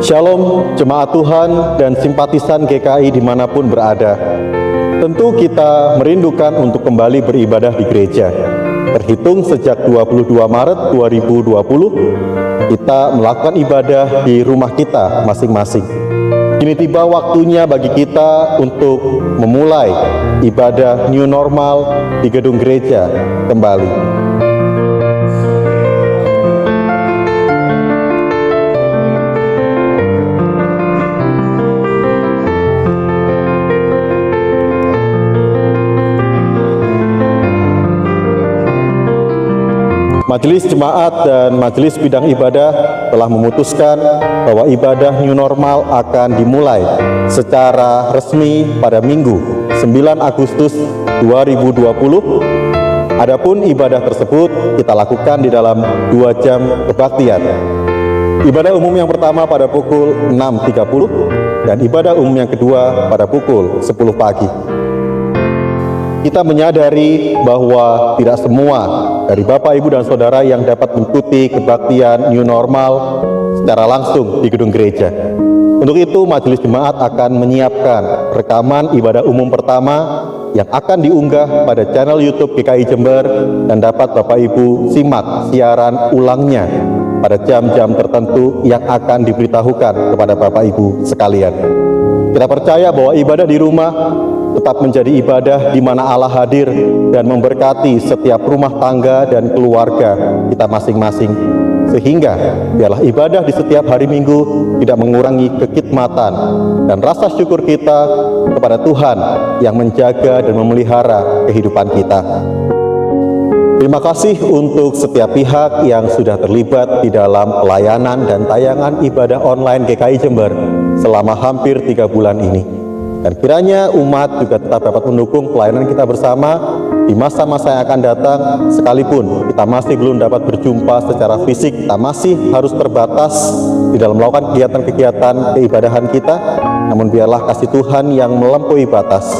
Shalom jemaat Tuhan dan simpatisan GKI dimanapun berada. Tentu kita merindukan untuk kembali beribadah di gereja. Terhitung sejak 22 Maret 2020, kita melakukan ibadah di rumah kita masing-masing. Kini tiba waktunya bagi kita untuk memulai ibadah new normal di gedung gereja kembali. Majelis Jemaat dan Majelis Bidang Ibadah telah memutuskan bahwa ibadah new normal akan dimulai secara resmi pada Minggu 9 Agustus 2020. Adapun ibadah tersebut kita lakukan di dalam 2 jam kebaktian. Ibadah umum yang pertama pada pukul 6.30 dan ibadah umum yang kedua pada pukul 10 pagi. Kita menyadari bahwa tidak semua dari Bapak, Ibu, dan Saudara yang dapat mengikuti kebaktian new normal secara langsung di gedung gereja. Untuk itu, Majelis Jemaat akan menyiapkan rekaman ibadah umum pertama yang akan diunggah pada channel YouTube GKI Jember dan dapat Bapak, Ibu simak siaran ulangnya pada jam-jam tertentu yang akan diberitahukan kepada Bapak, Ibu sekalian. Kita percaya bahwa ibadah di rumah tetap menjadi ibadah di mana Allah hadir dan memberkati setiap rumah tangga dan keluarga kita masing-masing. Sehingga biarlah ibadah di setiap hari Minggu tidak mengurangi kekidmatan dan rasa syukur kita kepada Tuhan yang menjaga dan memelihara kehidupan kita. Terima kasih untuk setiap pihak yang sudah terlibat di dalam pelayanan dan tayangan ibadah online GKI Jember selama hampir 3 bulan ini. Dan kiranya umat juga tetap dapat mendukung pelayanan kita bersama di masa-masa yang akan datang, sekalipun kita masih belum dapat berjumpa secara fisik, kita masih harus terbatas di dalam melakukan kegiatan-kegiatan keibadahan kita. Namun biarlah kasih Tuhan yang melampaui batas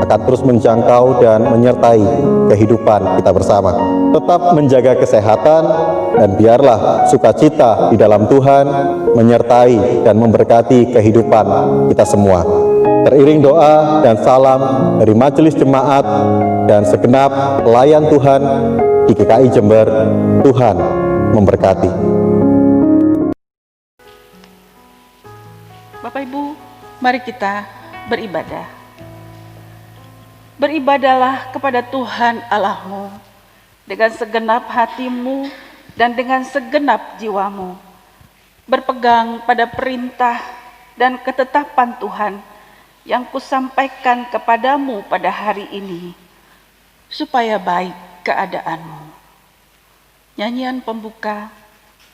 akan terus menjangkau dan menyertai kehidupan kita bersama. Tetap menjaga kesehatan dan biarlah sukacita di dalam Tuhan menyertai dan memberkati kehidupan kita semua. Teriring doa dan salam dari Majelis Jemaat dan segenap pelayan Tuhan di GKI Jember. Tuhan memberkati. Bapak Ibu, mari kita beribadah. Beribadahlah kepada Tuhan Allahmu dengan segenap hatimu dan dengan segenap jiwamu. Berpegang pada perintah dan ketetapan Tuhan yang kusampaikan kepadamu pada hari ini, supaya baik keadaanmu. Nyanyian pembuka,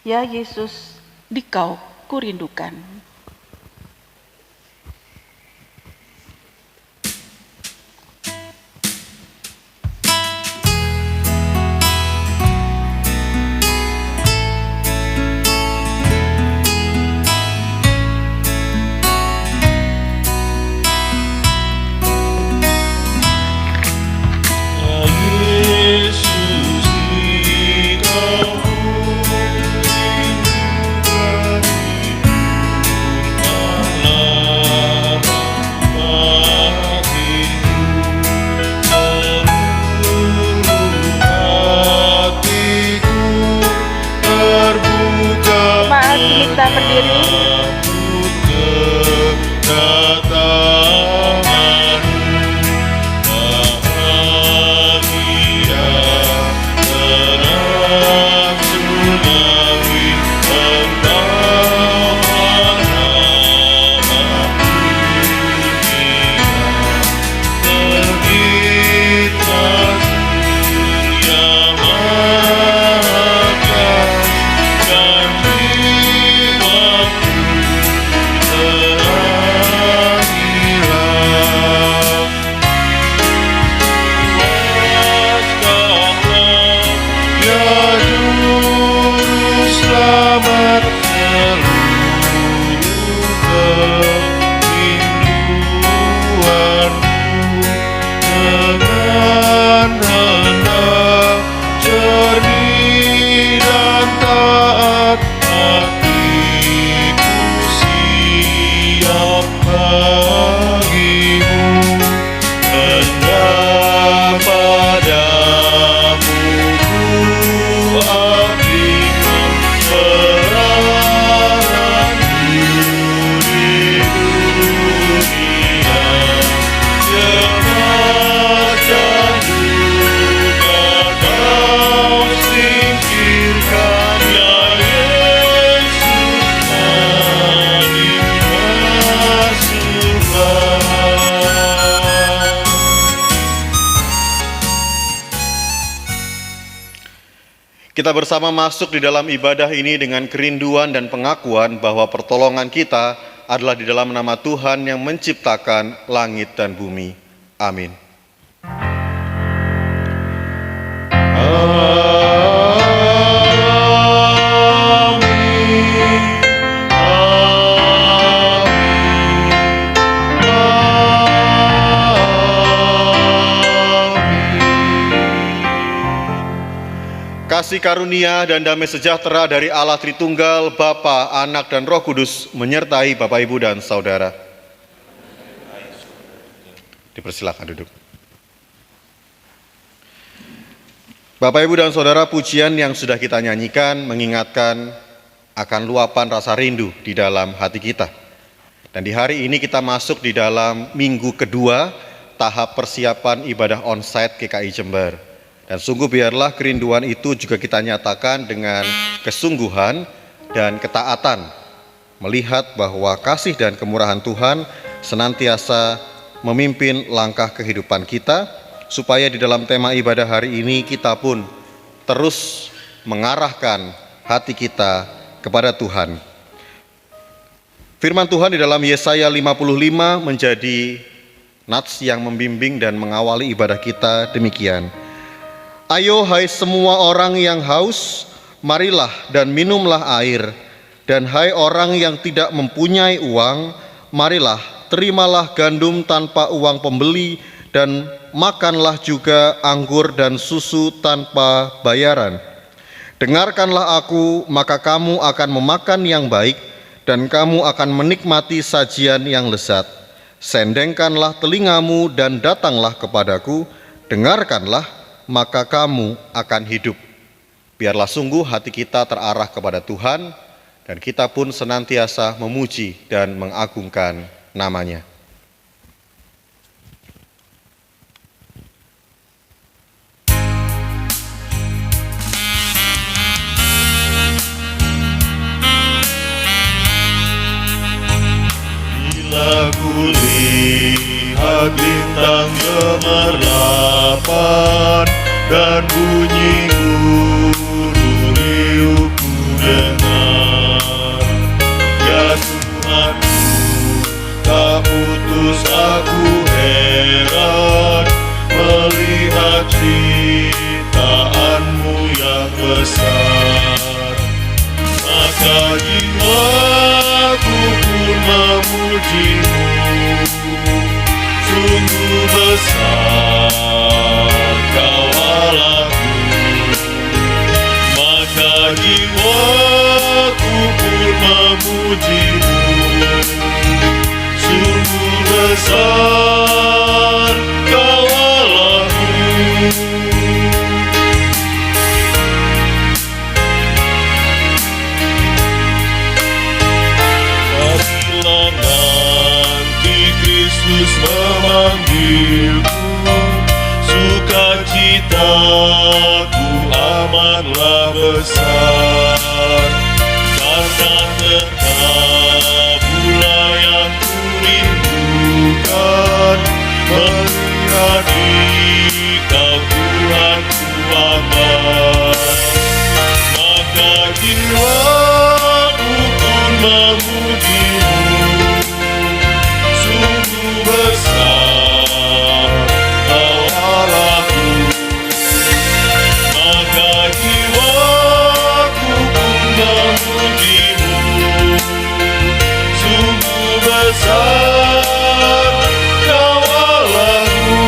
Ya Yesus, Dikau kurindukan. Kita berdiri. Kita bersama masuk di dalam ibadah ini dengan kerinduan dan pengakuan bahwa pertolongan kita adalah di dalam nama Tuhan yang menciptakan langit dan bumi. Amin. Kasih karunia dan damai sejahtera dari Allah Tritunggal, Bapa, Anak, dan Roh Kudus menyertai Bapak, Ibu, dan Saudara. Dipersilakan duduk. Bapak, Ibu, dan Saudara, pujian yang sudah kita nyanyikan mengingatkan akan luapan rasa rindu di dalam hati kita. Dan di hari ini kita masuk di dalam minggu kedua tahap persiapan ibadah onsite GKI Jember. Dan sungguh biarlah kerinduan itu juga kita nyatakan dengan kesungguhan dan ketaatan, melihat bahwa kasih dan kemurahan Tuhan senantiasa memimpin langkah kehidupan kita, supaya di dalam tema ibadah hari ini kita pun terus mengarahkan hati kita kepada Tuhan. Firman Tuhan di dalam Yesaya 55 menjadi nats yang membimbing dan mengawali ibadah kita demikian. Ayo hai semua orang yang haus, marilah dan minumlah air. Dan hai orang yang tidak mempunyai uang, marilah terimalah gandum tanpa uang pembeli, dan makanlah juga anggur dan susu tanpa bayaran. Dengarkanlah aku, maka kamu akan memakan yang baik, dan kamu akan menikmati sajian yang lezat. Sendengkanlah telingamu dan datanglah kepadaku, dengarkanlah, maka kamu akan hidup. Biarlah sungguh hati kita terarah kepada Tuhan, dan kita pun senantiasa memuji dan mengagungkan nama-Nya. Bila kulihat bintang gemerlapan dan bunyi guru riuhku dengar, ya Tuhanku, tak putus aku heran melihat ciptaanmu yang besar. Maka jiwaku pun memujimu, sungguh besar Kau Allahku. Maka jiwaku pun memujimu, sungguh besar Kau Allahku. Apabila nanti Kristus memanggilku, sukacitaku amatlah besar, karena terkabulah yang kurindukan, melihat Engkau Tuhanku aman. Maka jiwaku pun memujimu, sungguh besar Kau Allahku. Maka jiwaku pun memujimu, sungguh besar Kau Allahku.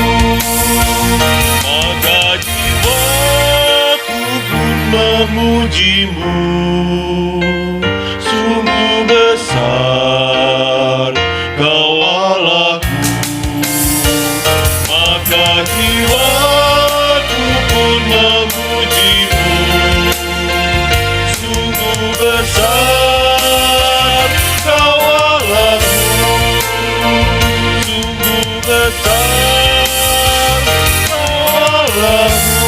Maka jiwaku pun memujimu, sungguh besar Kau Allahku. Maka jiwaku pun memujimu, sungguh besar Kau Allahku. Sungguh besar Kau Allahku.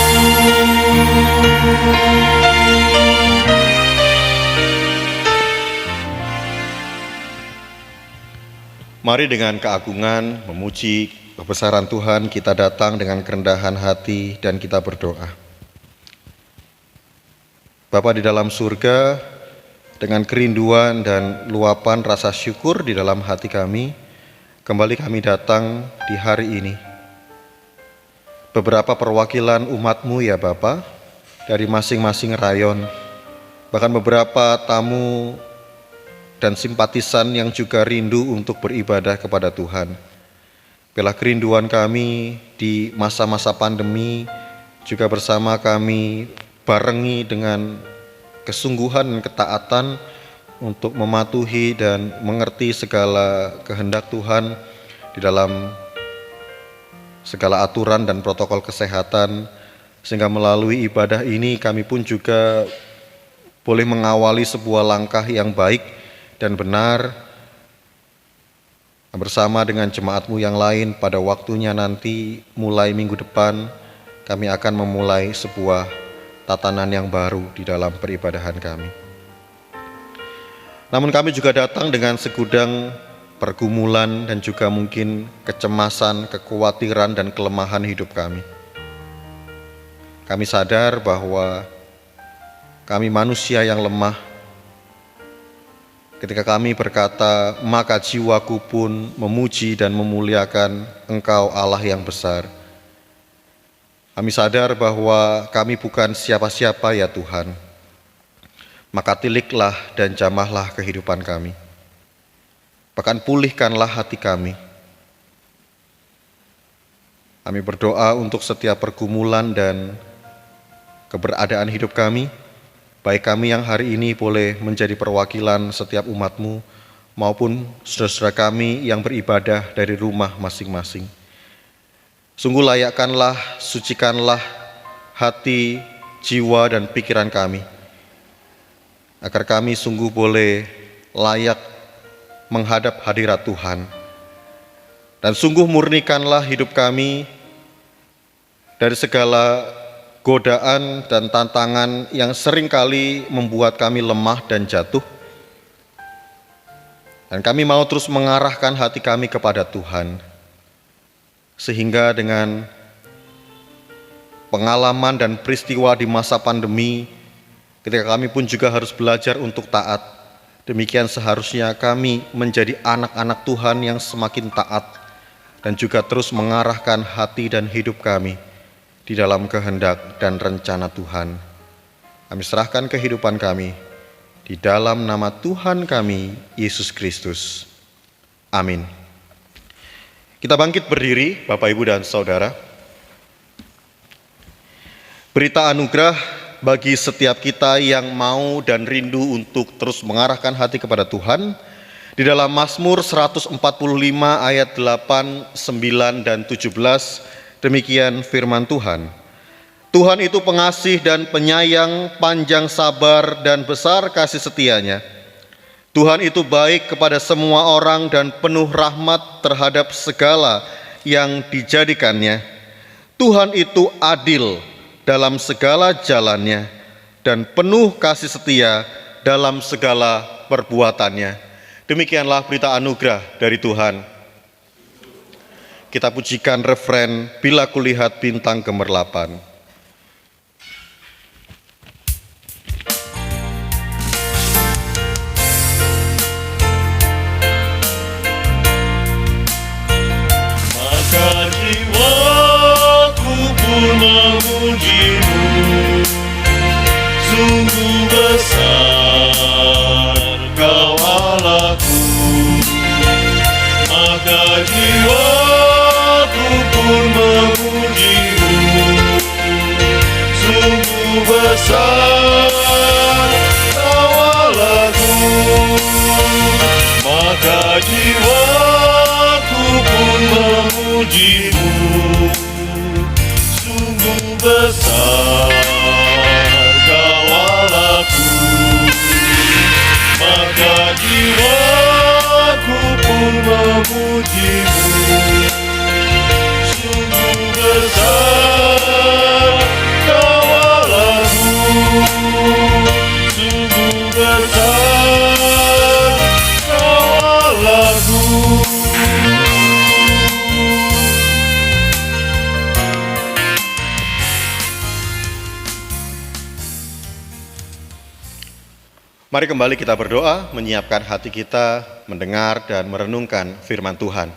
Mari dengan keagungan memuji kebesaran Tuhan, kita datang dengan kerendahan hati dan kita berdoa. Bapa di dalam surga, dengan kerinduan dan luapan rasa syukur di dalam hati kami, kembali kami datang di hari ini. Beberapa perwakilan umat-Mu ya Bapa, dari masing-masing rayon, bahkan beberapa tamu dan simpatisan yang juga rindu untuk beribadah kepada Tuhan. Bila kerinduan kami di masa-masa pandemi, juga bersama kami barengi dengan kesungguhan dan ketaatan untuk mematuhi dan mengerti segala kehendak Tuhan di dalam segala aturan dan protokol kesehatan, sehingga melalui ibadah ini kami pun juga boleh mengawali sebuah langkah yang baik dan benar bersama dengan jemaat-Mu yang lain. Pada waktunya nanti mulai minggu depan kami akan memulai sebuah tatanan yang baru di dalam peribadahan kami. Namun kami juga datang dengan segudang pergumulan dan juga mungkin kecemasan, kekhawatiran dan kelemahan hidup kami. Kami sadar bahwa kami manusia yang lemah. Ketika kami berkata, maka jiwaku pun memuji dan memuliakan Engkau Allah yang besar. Kami sadar bahwa kami bukan siapa-siapa ya Tuhan. Maka tiliklah dan jamahlah kehidupan kami. Bahkan pulihkanlah hati kami. Kami berdoa untuk setiap pergumulan dan keberadaan hidup kami, baik kami yang hari ini boleh menjadi perwakilan setiap umat-Mu, maupun saudara-saudara kami yang beribadah dari rumah masing-masing. Sungguh layakkanlah, sucikanlah hati, jiwa, dan pikiran kami, agar kami sungguh boleh layak menghadap hadirat Tuhan. Dan sungguh murnikanlah hidup kami dari segala godaan dan tantangan yang seringkali membuat kami lemah dan jatuh. Dan kami mau terus mengarahkan hati kami kepada Tuhan, sehingga dengan pengalaman dan peristiwa di masa pandemi, ketika kami pun juga harus belajar untuk taat, demikian seharusnya kami menjadi anak-anak Tuhan yang semakin taat dan juga terus mengarahkan hati dan hidup kami di dalam kehendak dan rencana Tuhan. Kami serahkan kehidupan kami di dalam nama Tuhan kami, Yesus Kristus. Amin. Kita bangkit berdiri, Bapak, Ibu, dan Saudara. Berita anugerah bagi setiap kita yang mau dan rindu untuk terus mengarahkan hati kepada Tuhan. Di dalam Mazmur 145 ayat 8, 9, dan 17, demikian firman Tuhan. Tuhan itu pengasih dan penyayang, panjang sabar dan besar kasih setianya. Tuhan itu baik kepada semua orang dan penuh rahmat terhadap segala yang dijadikannya. Tuhan itu adil dalam segala jalannya dan penuh kasih setia dalam segala perbuatannya. Demikianlah berita anugerah dari Tuhan. Kita pujikan refren Bila Kulihat Bintang Gemerlapan. Jiwaku pun memuji-Mu, sungguh besar Kau Allahku. Maka jiwaku pun memuji-Mu, sungguh besar Kau Allahku. Maka jiwaku pun memuji-Mu, sungguh besar Kau Allahku. Maka jiwaku pun memuji-Mu, sungguh besar Kau Allahku. Sungguh besar Kau Allahku. Mari kembali kita berdoa, menyiapkan hati kita mendengar dan merenungkan firman Tuhan.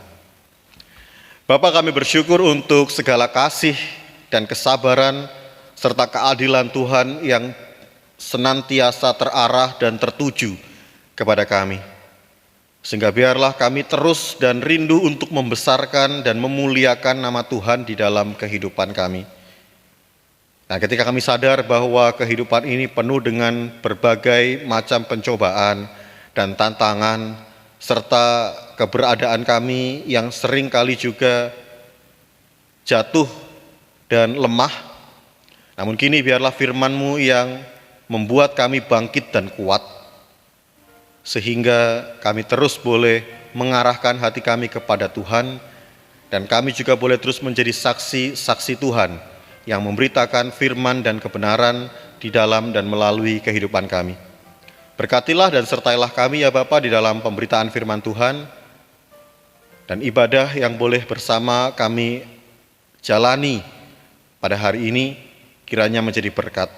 Bapa, kami bersyukur untuk segala kasih dan kesabaran serta keadilan Tuhan yang senantiasa terarah dan tertuju kepada kami. Sehingga biarlah kami terus dan rindu untuk membesarkan dan memuliakan nama Tuhan di dalam kehidupan kami. Nah, ketika kami sadar bahwa kehidupan ini penuh dengan berbagai macam pencobaan dan tantangan, serta keberadaan kami yang sering kali juga jatuh dan lemah, namun kini biarlah firman-Mu yang membuat kami bangkit dan kuat, sehingga kami terus boleh mengarahkan hati kami kepada Tuhan, dan kami juga boleh terus menjadi saksi-saksi Tuhan yang memberitakan firman dan kebenaran di dalam dan melalui kehidupan kami. Berkatilah dan sertailah kami ya Bapa di dalam pemberitaan firman Tuhan, dan ibadah yang boleh bersama kami jalani pada hari ini kiranya menjadi berkat.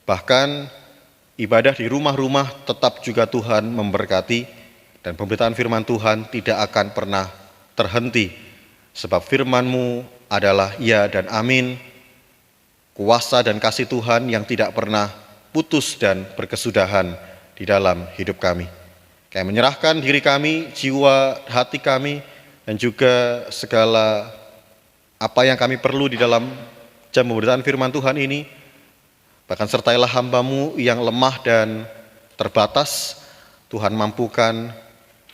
Bahkan ibadah di rumah-rumah tetap juga Tuhan memberkati, dan pemberitaan firman Tuhan tidak akan pernah terhenti, sebab firman-Mu adalah ya dan amin, kuasa dan kasih Tuhan yang tidak pernah putus dan berkesudahan di dalam hidup kami. Kami menyerahkan diri kami, jiwa, hati kami, dan juga segala apa yang kami perlu di dalam jam pemberitaan firman Tuhan ini. Bahkan sertailah hamba-Mu yang lemah dan terbatas, Tuhan mampukan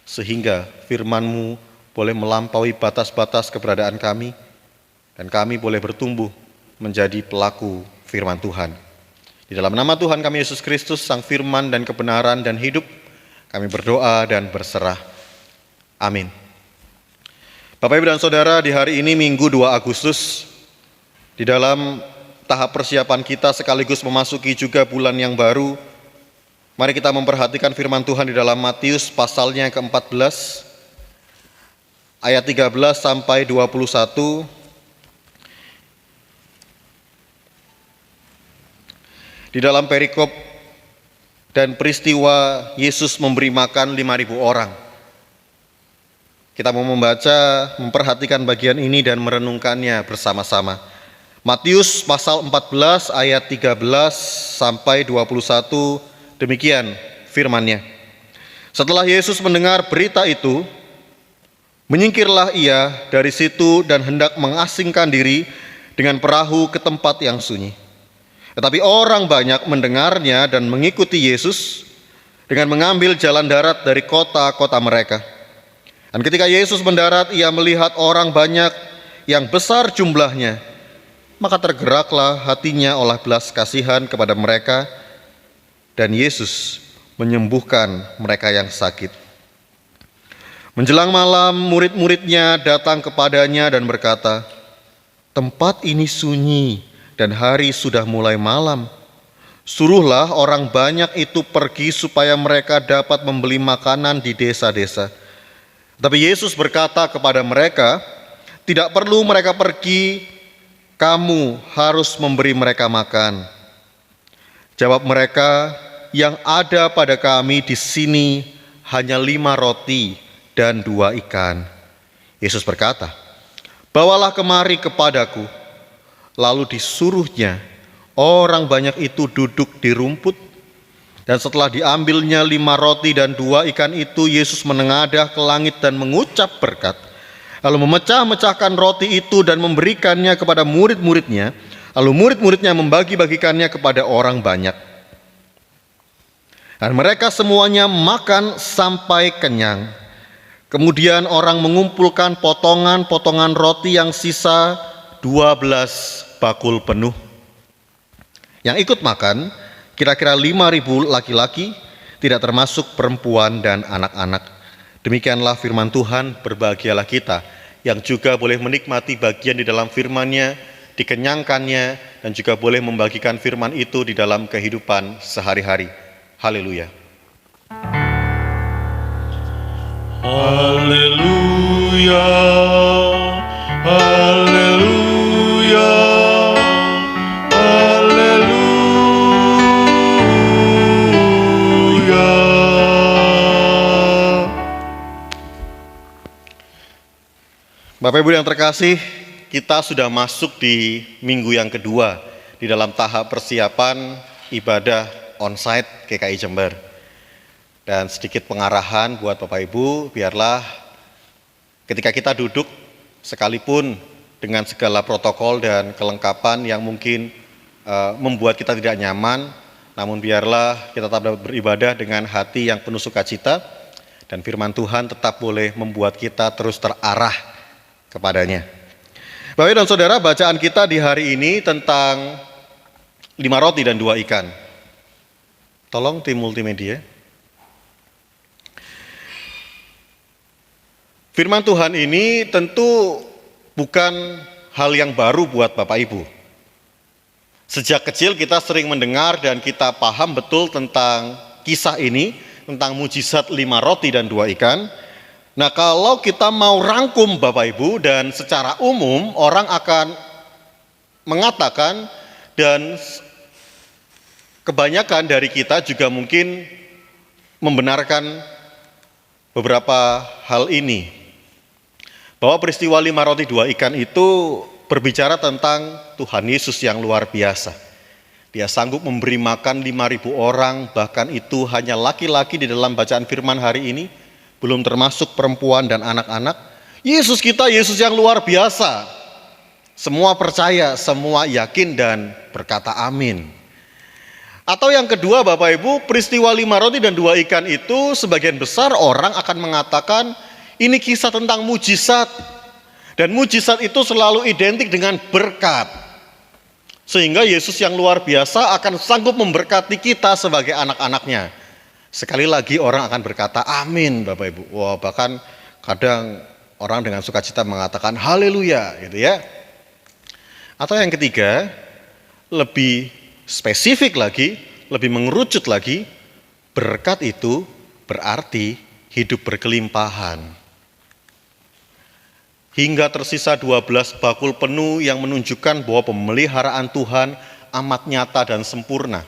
sehingga firman-Mu boleh melampaui batas-batas keberadaan kami, dan kami boleh bertumbuh menjadi pelaku firman Tuhan. Di dalam nama Tuhan kami Yesus Kristus, Sang Firman dan kebenaran dan hidup, kami berdoa dan berserah. Amin. Bapak Ibu dan Saudara, di hari ini Minggu 2 Agustus, di dalam tahap persiapan kita sekaligus memasuki juga bulan yang baru, mari kita memperhatikan firman Tuhan di dalam Matius pasalnya ke-14, ayat 13 sampai 21. Di dalam perikop dan peristiwa Yesus memberi makan 5.000 orang. Kita mau membaca, memperhatikan bagian ini dan merenungkannya bersama-sama. Matius pasal 14 ayat 13 sampai 21, demikian firman-Nya. Setelah Yesus mendengar berita itu, menyingkirlah ia dari situ dan hendak mengasingkan diri dengan perahu ke tempat yang sunyi. Tetapi orang banyak mendengarnya dan mengikuti Yesus dengan mengambil jalan darat dari kota-kota mereka. Dan ketika Yesus mendarat, ia melihat orang banyak yang besar jumlahnya, maka tergeraklah hatinya oleh belas kasihan kepada mereka, dan Yesus menyembuhkan mereka yang sakit. Menjelang malam, murid-muridnya datang kepadanya dan berkata, "Tempat ini sunyi dan hari sudah mulai malam. Suruhlah orang banyak itu pergi supaya mereka dapat membeli makanan di desa-desa." Tapi Yesus berkata kepada mereka, "Tidak perlu mereka pergi, kamu harus memberi mereka makan." Jawab mereka, "Yang ada pada kami di sini hanya 5 roti dan 2 ikan." Yesus berkata, "Bawalah kemari kepadaku." Lalu disuruhnya orang banyak itu duduk di rumput, dan setelah diambilnya 5 roti dan 2 ikan itu, Yesus menengadah ke langit dan mengucap berkat, lalu memecah-mecahkan roti itu dan memberikannya kepada murid-muridnya, lalu murid-muridnya membagi-bagikannya kepada orang banyak. Dan mereka semuanya makan sampai kenyang. Kemudian orang mengumpulkan potongan-potongan roti yang sisa 12 bakul penuh. Yang ikut makan kira-kira 5.000 laki-laki, tidak termasuk perempuan dan anak-anak. Demikianlah firman Tuhan. Berbahagialah kita yang juga boleh menikmati bagian di dalam firman-Nya, dikenyangkannya, dan juga boleh membagikan firman itu di dalam kehidupan sehari-hari. Haleluya. Haleluya, haleluya, haleluya. Bapak Ibu yang terkasih, kita sudah masuk di minggu yang kedua di dalam tahap persiapan ibadah onsite GKI Jember. Dan sedikit pengarahan buat Bapak Ibu, biarlah ketika kita duduk sekalipun dengan segala protokol dan kelengkapan yang mungkin membuat kita tidak nyaman, namun biarlah kita tetap dapat beribadah dengan hati yang penuh sukacita, dan firman Tuhan tetap boleh membuat kita terus terarah kepadanya. Bapak dan Saudara, bacaan kita di hari ini tentang 5 roti dan 2 ikan. Tolong tim multimedia. Firman Tuhan ini tentu bukan hal yang baru buat Bapak Ibu. Sejak kecil kita sering mendengar dan kita paham betul tentang kisah ini, tentang mujizat 5 roti dan 2 ikan. Nah, kalau kita mau rangkum Bapak Ibu, dan secara umum orang akan mengatakan, dan kebanyakan dari kita juga mungkin membenarkan beberapa hal ini, bahwa peristiwa 5 roti 2 ikan itu berbicara tentang Tuhan Yesus yang luar biasa. Dia sanggup memberi makan 5.000 orang, bahkan itu hanya laki-laki di dalam bacaan firman hari ini, belum termasuk perempuan dan anak-anak. Yesus kita, Yesus yang luar biasa. Semua percaya, semua yakin dan berkata amin. Atau yang kedua Bapak Ibu, peristiwa 5 roti dan 2 ikan itu sebagian besar orang akan mengatakan ini kisah tentang mujizat. Dan mujizat itu selalu identik dengan berkat. Sehingga Yesus yang luar biasa akan sanggup memberkati kita sebagai anak-anaknya. Sekali lagi orang akan berkata amin Bapak Ibu. Wah, bahkan kadang orang dengan sukacita mengatakan haleluya gitu ya. Atau yang ketiga, lebih spesifik lagi, lebih mengerucut lagi, berkat itu berarti hidup berkelimpahan. Hingga tersisa 12 bakul penuh yang menunjukkan bahwa pemeliharaan Tuhan amat nyata dan sempurna.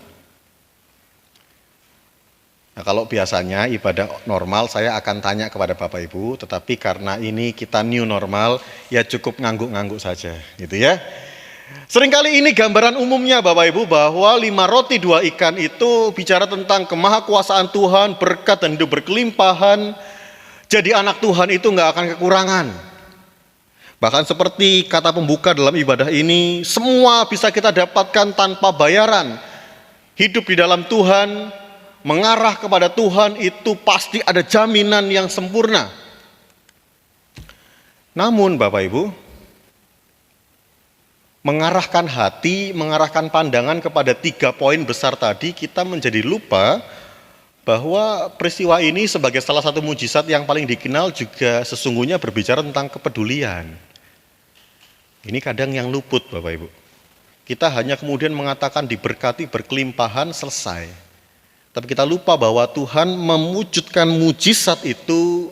Nah, kalau biasanya ibadah normal saya akan tanya kepada Bapak Ibu, tetapi karena ini kita new normal, ya cukup ngangguk-ngangguk saja, gitu ya. Seringkali ini gambaran umumnya Bapak Ibu, bahwa 5 roti 2 ikan itu bicara tentang kemahakuasaan Tuhan, berkat dan hidup berkelimpahan. Jadi anak Tuhan itu nggak akan kekurangan. Bahkan seperti kata pembuka dalam ibadah ini, semua bisa kita dapatkan tanpa bayaran. Hidup di dalam Tuhan, mengarah kepada Tuhan itu pasti ada jaminan yang sempurna. Namun Bapak Ibu, mengarahkan hati, mengarahkan pandangan kepada 3 poin besar tadi, kita menjadi lupa bahwa peristiwa ini sebagai salah satu mujizat yang paling dikenal juga sesungguhnya berbicara tentang kepedulian. Ini kadang yang luput Bapak Ibu. Kita hanya kemudian mengatakan diberkati berkelimpahan, selesai. Tapi kita lupa bahwa Tuhan mewujudkan mujizat itu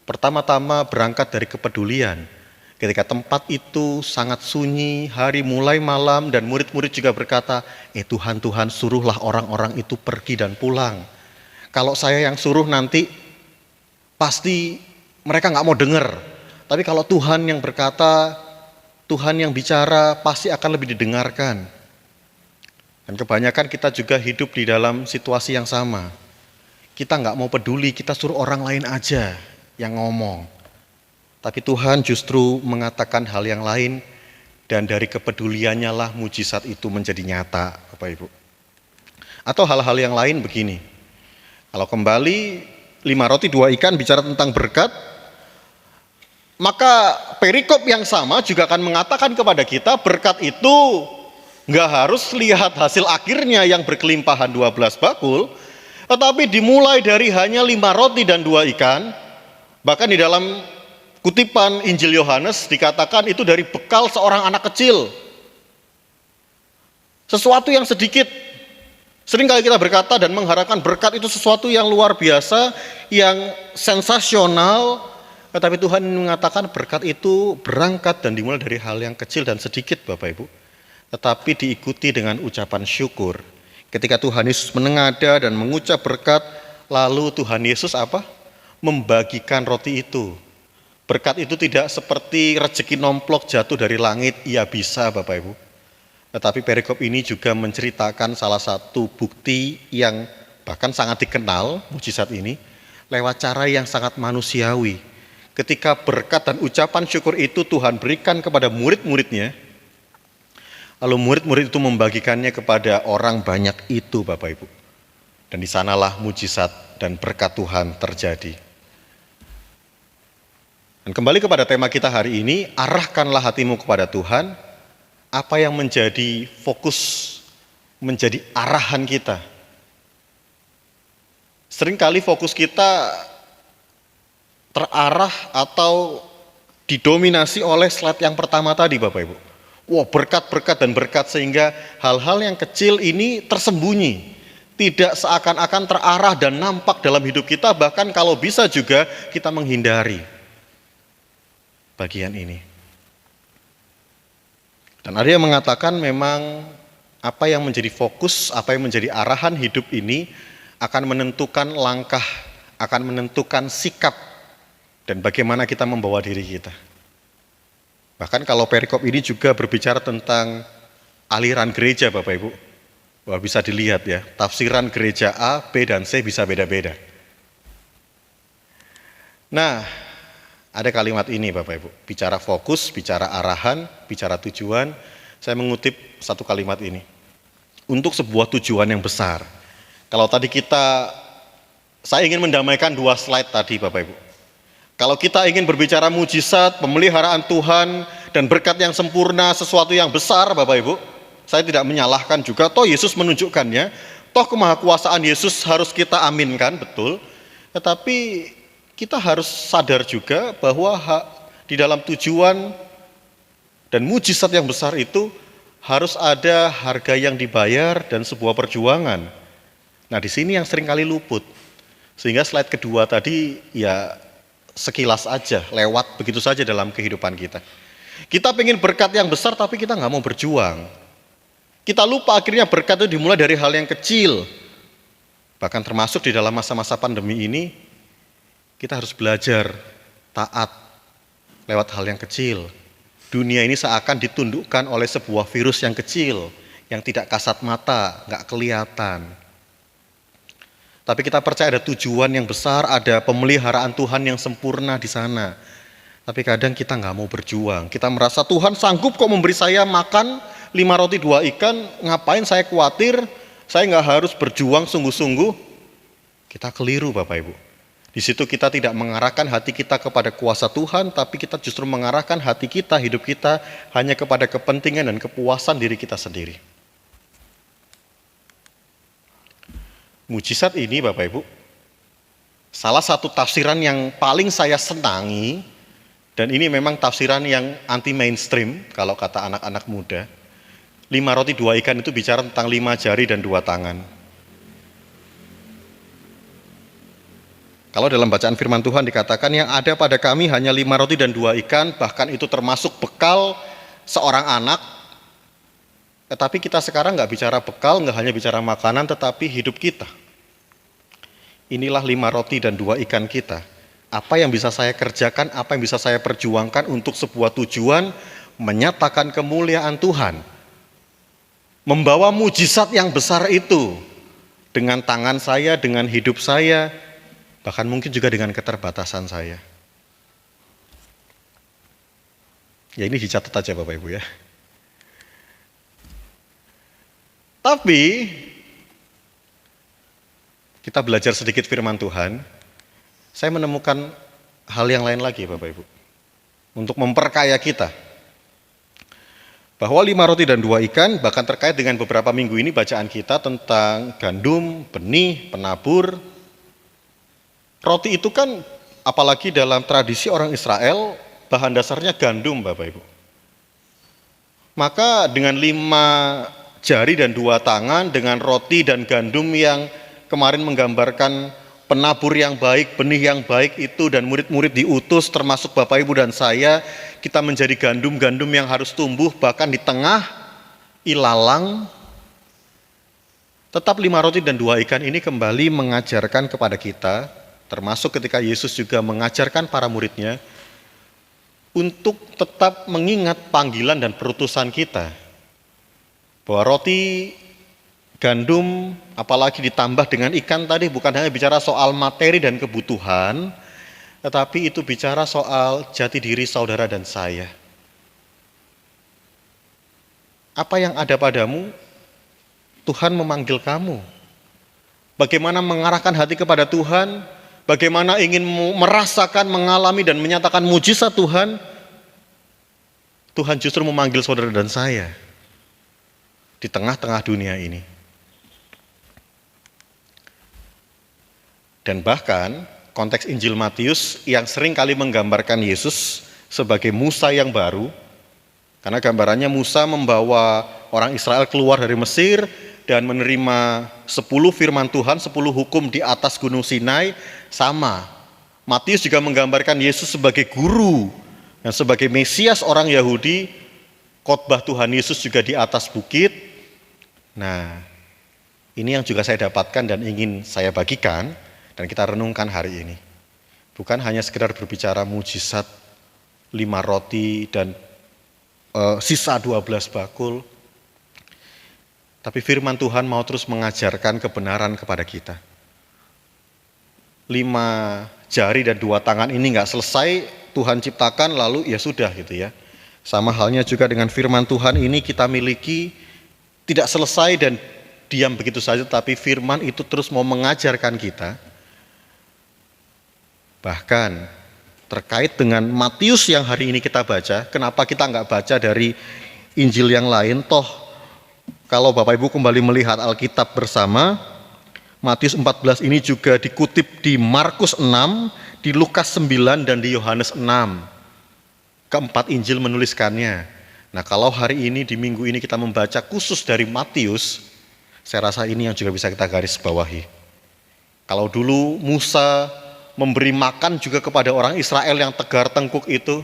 pertama-tama berangkat dari kepedulian. Ketika tempat itu sangat sunyi, hari mulai malam, dan murid-murid juga berkata, Tuhan, Tuhan, suruhlah orang-orang itu pergi dan pulang. Kalau saya yang suruh nanti pasti mereka nggak mau dengar. Tapi kalau Tuhan yang berkata, Tuhan yang bicara, pasti akan lebih didengarkan. Dan kebanyakan kita juga hidup di dalam situasi yang sama. Kita nggak mau peduli, kita suruh orang lain aja yang ngomong. Tapi Tuhan justru mengatakan hal yang lain, dan dari kepeduliannya lah mujizat itu menjadi nyata, Bapak Ibu. Atau hal-hal yang lain begini. Kalau kembali 5 roti 2 ikan bicara tentang berkat, maka perikop yang sama juga akan mengatakan kepada kita berkat itu nggak harus lihat hasil akhirnya yang berkelimpahan 12 bakul, tetapi dimulai dari hanya 5 roti dan 2 ikan. Bahkan di dalam kutipan Injil Yohanes dikatakan itu dari bekal seorang anak kecil. Sesuatu yang sedikit. Seringkali kita berkata dan mengharapkan berkat itu sesuatu yang luar biasa, yang sensasional. Tetapi Tuhan mengatakan berkat itu berangkat dan dimulai dari hal yang kecil dan sedikit, Bapak Ibu. Tetapi diikuti dengan ucapan syukur. Ketika Tuhan Yesus menengadah dan mengucap berkat, lalu Tuhan Yesus apa? Membagikan roti itu Berkat itu tidak seperti rezeki nomplok jatuh dari langit, iya bisa Bapak Ibu. Tetapi perikop ini juga menceritakan salah satu bukti yang bahkan sangat dikenal, mujizat ini, lewat cara yang sangat manusiawi. Ketika berkat dan ucapan syukur itu Tuhan berikan kepada murid-muridnya, lalu murid-murid itu membagikannya kepada orang banyak itu Bapak Ibu. Dan di sanalah mujizat dan berkat Tuhan terjadi. Dan kembali kepada tema kita hari ini, arahkanlah hatimu kepada Tuhan. Apa yang menjadi fokus, menjadi arahan kita? Seringkali fokus kita terarah atau didominasi oleh slide yang pertama tadi Bapak Ibu. Wah, berkat-berkat dan berkat, sehingga hal-hal yang kecil ini tersembunyi, tidak seakan-akan terarah dan nampak dalam hidup kita, bahkan kalau bisa juga kita menghindari bagian ini. Dan ada yang mengatakan memang apa yang menjadi fokus, apa yang menjadi arahan hidup ini akan menentukan langkah, akan menentukan sikap, dan bagaimana kita membawa diri kita. Bahkan kalau perikop ini juga berbicara tentang aliran gereja Bapak Ibu. Wah, bisa dilihat ya, tafsiran gereja A, B, dan C bisa beda-beda. Nah, ada kalimat ini Bapak Ibu, bicara fokus, bicara arahan, bicara tujuan. Saya mengutip satu kalimat ini. Untuk sebuah tujuan yang besar. Kalau tadi saya ingin mendamaikan dua slide tadi Bapak Ibu. Kalau kita ingin berbicara mujizat, pemeliharaan Tuhan, dan berkat yang sempurna, sesuatu yang besar Bapak Ibu, saya tidak menyalahkan juga, toh Yesus menunjukkannya, toh kemahakuasaan Yesus harus kita aminkan, betul. Tetapi kita harus sadar juga bahwa di dalam tujuan dan mujizat yang besar itu harus ada harga yang dibayar dan sebuah perjuangan. Nah, di sini yang seringkali luput. Sehingga slide kedua tadi ya sekilas aja, lewat begitu saja dalam kehidupan kita. Kita pengen berkat yang besar tapi kita nggak mau berjuang. Kita lupa akhirnya berkat itu dimulai dari hal yang kecil. Bahkan termasuk di dalam masa-masa pandemi ini, kita harus belajar taat lewat hal yang kecil. Dunia ini seakan ditundukkan oleh sebuah virus yang kecil, yang tidak kasat mata, nggak kelihatan. Tapi kita percaya ada tujuan yang besar, ada pemeliharaan Tuhan yang sempurna di sana. Tapi kadang kita nggak mau berjuang. Kita merasa Tuhan sanggup kok memberi saya makan 5 roti 2 ikan, ngapain saya khawatir, saya nggak harus berjuang sungguh-sungguh. Kita keliru Bapak Ibu. Di situ kita tidak mengarahkan hati kita kepada kuasa Tuhan, tapi kita justru mengarahkan hati kita, hidup kita hanya kepada kepentingan dan kepuasan diri kita sendiri. Mujizat ini Bapak Ibu, salah satu tafsiran yang paling saya senangi, dan ini memang tafsiran yang anti mainstream kalau kata anak-anak muda. 5 roti 2 ikan itu bicara tentang 5 jari dan 2 tangan. Kalau dalam bacaan firman Tuhan dikatakan yang ada pada kami hanya 5 roti dan 2 ikan, bahkan itu termasuk bekal seorang anak. Tetapi kita sekarang nggak bicara bekal, nggak hanya bicara makanan, tetapi hidup kita. Inilah 5 roti dan 2 ikan kita. Apa yang bisa saya kerjakan, apa yang bisa saya perjuangkan untuk sebuah tujuan, menyatakan kemuliaan Tuhan. Membawa mujizat yang besar itu dengan tangan saya, dengan hidup saya, bahkan mungkin juga dengan keterbatasan saya. Ya ini dicatat aja Bapak Ibu ya. Tapi kita belajar sedikit firman Tuhan, saya menemukan hal yang lain lagi Bapak Ibu. Untuk memperkaya kita. Bahwa 5 roti dan 2 ikan, bahkan terkait dengan beberapa minggu ini bacaan kita tentang gandum, benih, penabur. Roti itu kan, apalagi dalam tradisi orang Israel, bahan dasarnya gandum Bapak Ibu. Maka dengan 5 jari dan 2 tangan, dengan roti dan gandum yang kemarin menggambarkan penabur yang baik, benih yang baik itu, dan murid-murid diutus termasuk Bapak Ibu dan saya, kita menjadi gandum-gandum yang harus tumbuh bahkan di tengah ilalang. Tetap 5 roti dan 2 ikan ini kembali mengajarkan kepada kita, termasuk ketika Yesus juga mengajarkan para muridnya, untuk tetap mengingat panggilan dan perutusan kita. Bahwa roti, gandum, apalagi ditambah dengan ikan tadi bukan hanya bicara soal materi dan kebutuhan, tetapi itu bicara soal jati diri saudara dan saya. Apa yang ada padamu, Tuhan memanggil kamu. Bagaimana mengarahkan hati kepada Tuhan, bagaimana ingin merasakan, mengalami dan menyatakan mujizat Tuhan, Tuhan justru memanggil saudara dan saya di tengah-tengah dunia ini. Dan bahkan konteks Injil Matius yang sering kali menggambarkan Yesus sebagai Musa yang baru, karena gambarannya Musa membawa orang Israel keluar dari Mesir dan menerima 10 firman Tuhan, 10 hukum di atas Gunung Sinai, sama. Matius juga menggambarkan Yesus sebagai guru dan sebagai Mesias orang Yahudi, khotbah Tuhan Yesus juga di atas bukit. Nah, ini yang juga saya dapatkan dan ingin saya bagikan dan kita renungkan hari ini. Bukan hanya sekedar berbicara mujizat 5 roti dan sisa 12 bakul, tapi firman Tuhan mau terus mengajarkan kebenaran kepada kita. 5 jari dan 2 tangan ini nggak selesai Tuhan ciptakan lalu ya sudah gitu ya. Sama halnya juga dengan firman Tuhan ini kita miliki tidak selesai dan diam begitu saja, tapi firman itu terus mau mengajarkan kita. Bahkan terkait dengan Matius yang hari ini kita baca, kenapa kita nggak baca dari Injil yang lain? Toh kalau Bapak Ibu kembali melihat Alkitab bersama, Matius 14 ini juga dikutip di Markus 6, di Lukas 9, dan di Yohanes 6. Keempat Injil menuliskannya. Nah kalau hari ini di minggu ini kita membaca khusus dari Matius, saya rasa ini yang juga bisa kita garis bawahi. Kalau dulu Musa memberi makan juga kepada orang Israel yang tegar tengkuk itu,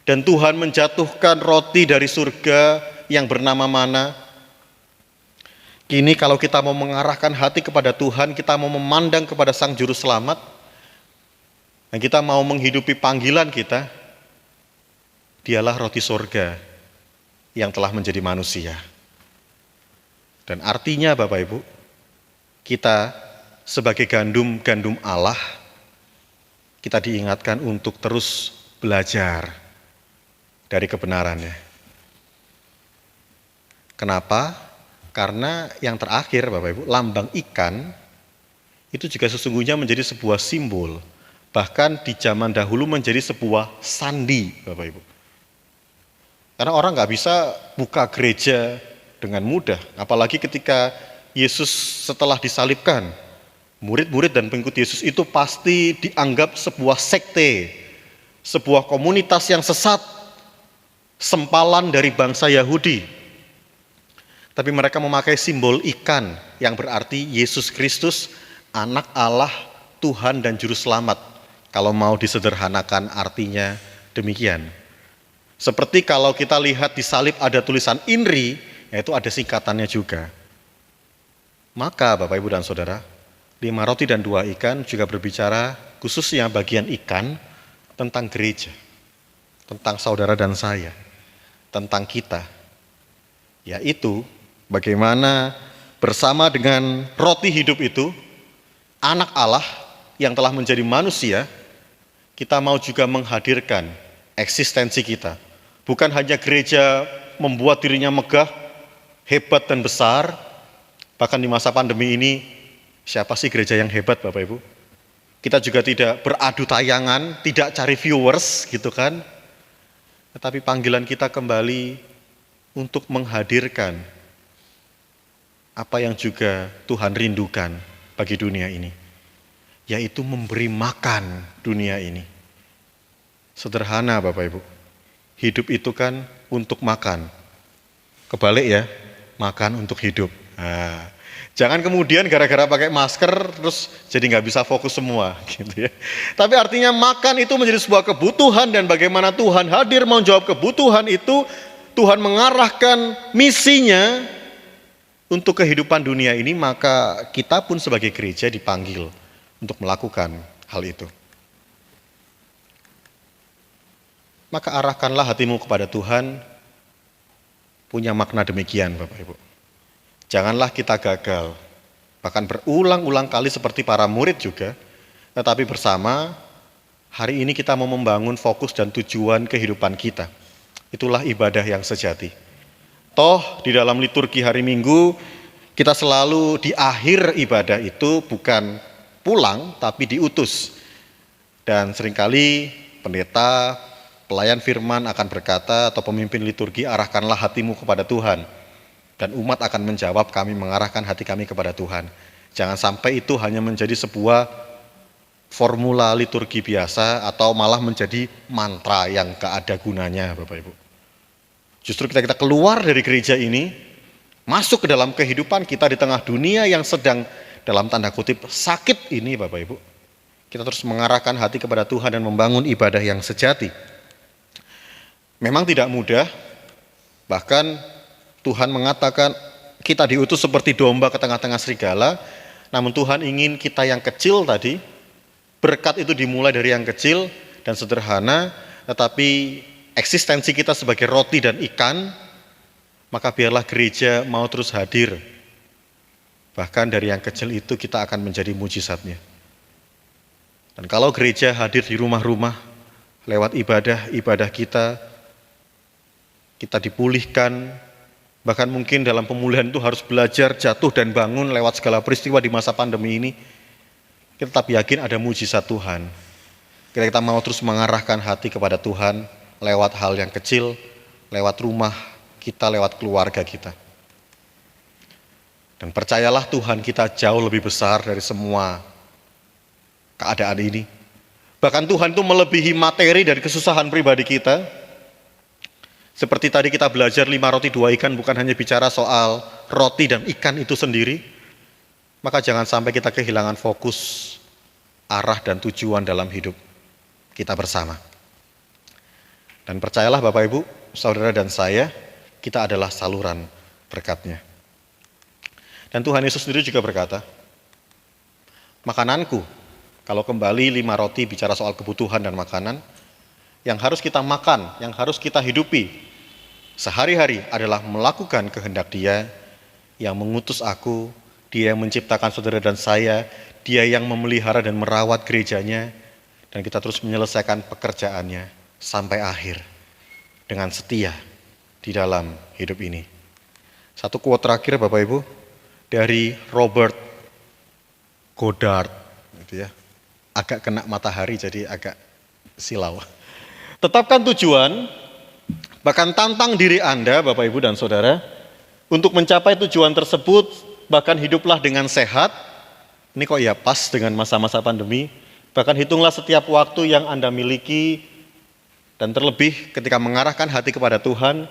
dan Tuhan menjatuhkan roti dari surga yang bernama mana. Kini kalau kita mau mengarahkan hati kepada Tuhan, kita mau memandang kepada Sang Juru Selamat, dan kita mau menghidupi panggilan kita, Dialah roti surga yang telah menjadi manusia. Dan artinya Bapak Ibu, kita sebagai gandum Allah, kita diingatkan untuk terus belajar dari kebenarannya. Kenapa? Karena yang terakhir Bapak Ibu, lambang ikan itu juga sesungguhnya menjadi sebuah simbol. Bahkan di zaman dahulu menjadi sebuah sandi Bapak Ibu. Karena orang nggak bisa buka gereja dengan mudah. Apalagi ketika Yesus setelah disalibkan, murid-murid dan pengikut Yesus itu pasti dianggap sebuah sekte, sebuah komunitas yang sesat, sempalan dari bangsa Yahudi. Tapi mereka memakai simbol ikan yang berarti Yesus Kristus, anak Allah, Tuhan dan Juru Selamat. Kalau mau disederhanakan artinya demikian. Seperti kalau kita lihat di salib ada tulisan INRI, yaitu ada singkatannya juga. Maka Bapak Ibu dan Saudara, 5 roti dan 2 ikan juga berbicara khususnya bagian ikan tentang gereja, tentang saudara dan saya, tentang kita. Yaitu bagaimana bersama dengan roti hidup itu, anak Allah yang telah menjadi manusia, kita mau juga menghadirkan eksistensi kita. Bukan hanya gereja membuat dirinya megah, hebat dan besar, bahkan di masa pandemi ini, siapa sih gereja yang hebat Bapak Ibu? Kita juga tidak beradu tayangan, tidak cari viewers gitu kan. Tetapi panggilan kita kembali untuk menghadirkan apa yang juga Tuhan rindukan bagi dunia ini. Yaitu memberi makan dunia ini. Sederhana Bapak Ibu. Hidup itu kan untuk makan. Kebalik ya, makan untuk hidup. Nah, jangan kemudian gara-gara pakai masker terus jadi nggak bisa fokus semua gitu ya. Tapi artinya makan itu menjadi sebuah kebutuhan, dan bagaimana Tuhan hadir menjawab kebutuhan itu, Tuhan mengarahkan misinya untuk kehidupan dunia ini, maka kita pun sebagai gereja dipanggil untuk melakukan hal itu. maka arahkanlah hatimu kepada Tuhan, punya makna demikian Bapak Ibu. Janganlah kita gagal, bahkan berulang-ulang kali seperti para murid juga, tetapi bersama hari ini kita mau membangun fokus dan tujuan kehidupan kita. Itulah ibadah yang sejati. Toh di dalam liturgi hari Minggu, kita selalu di akhir ibadah itu bukan pulang tapi diutus. Dan seringkali pendeta, pelayan firman akan berkata atau pemimpin liturgi, arahkanlah hatimu kepada Tuhan. Dan umat akan menjawab, kami mengarahkan hati kami kepada Tuhan. Jangan sampai itu hanya menjadi sebuah formula liturgi biasa atau malah menjadi mantra yang gak ada gunanya Bapak Ibu. Justru kita keluar dari gereja ini, masuk ke dalam kehidupan kita di tengah dunia yang sedang dalam tanda kutip sakit ini Bapak Ibu. Kita terus mengarahkan hati kepada Tuhan dan membangun ibadah yang sejati. Memang tidak mudah, bahkan Tuhan mengatakan kita diutus seperti domba ke tengah-tengah serigala, namun Tuhan ingin kita yang kecil tadi, berkat itu dimulai dari yang kecil dan sederhana, tetapi eksistensi kita sebagai roti dan ikan, maka biarlah gereja mau terus hadir. Bahkan dari yang kecil itu kita akan menjadi mujizatnya. Dan kalau gereja hadir di rumah-rumah, lewat ibadah kita dipulihkan, bahkan mungkin dalam pemulihan itu harus belajar jatuh dan bangun lewat segala peristiwa di masa pandemi ini. Kita tetap yakin ada mujizat Tuhan. Kita mau terus mengarahkan hati kepada Tuhan lewat hal yang kecil, lewat rumah kita, lewat keluarga kita. Dan percayalah Tuhan kita jauh lebih besar dari semua keadaan ini. Bahkan Tuhan itu melebihi materi dari kesusahan pribadi kita. Seperti tadi kita belajar 5 roti 2 ikan bukan hanya bicara soal roti dan ikan itu sendiri, maka jangan sampai kita kehilangan fokus, arah dan tujuan dalam hidup kita bersama. Dan percayalah Bapak Ibu, saudara dan saya, kita adalah saluran berkat-Nya. Dan Tuhan Yesus sendiri juga berkata, makananku, kalau kembali 5 roti bicara soal kebutuhan dan makanan, yang harus kita makan, yang harus kita hidupi sehari-hari adalah melakukan kehendak Dia yang mengutus aku, Dia yang menciptakan saudara dan saya, Dia yang memelihara dan merawat gerejanya, dan kita terus menyelesaikan pekerjaannya sampai akhir dengan setia di dalam hidup ini. Satu quote terakhir Bapak Ibu dari Robert Goddard, gitu ya. Agak kena matahari jadi agak silau. Tetapkan tujuan, bahkan tantang diri Anda Bapak Ibu dan Saudara untuk mencapai tujuan tersebut, bahkan hiduplah dengan sehat. Ini kok ya pas dengan masa-masa pandemi. Bahkan hitunglah setiap waktu yang Anda miliki, dan terlebih ketika mengarahkan hati kepada Tuhan,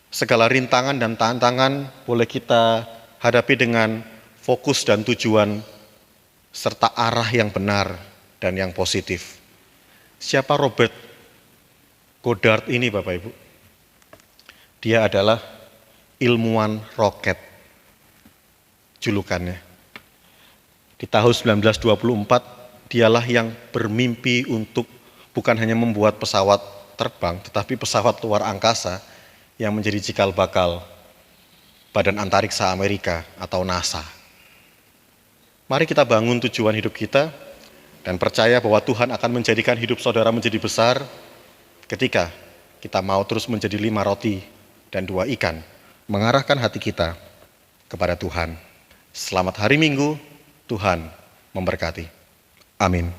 segala rintangan dan tantangan boleh kita hadapi dengan fokus dan tujuan serta arah yang benar dan yang positif. Siapa Robert Goddard ini Bapak Ibu? Dia adalah ilmuwan roket, julukannya. Di tahun 1924, dialah yang bermimpi untuk bukan hanya membuat pesawat terbang, tetapi pesawat luar angkasa yang menjadi cikal bakal Badan Antariksa Amerika atau NASA. Mari kita bangun tujuan hidup kita dan percaya bahwa Tuhan akan menjadikan hidup saudara menjadi besar ketika kita mau terus menjadi 5 roti dan 2 ikan, mengarahkan hati kita kepada Tuhan. Selamat hari Minggu, Tuhan memberkati. Amin.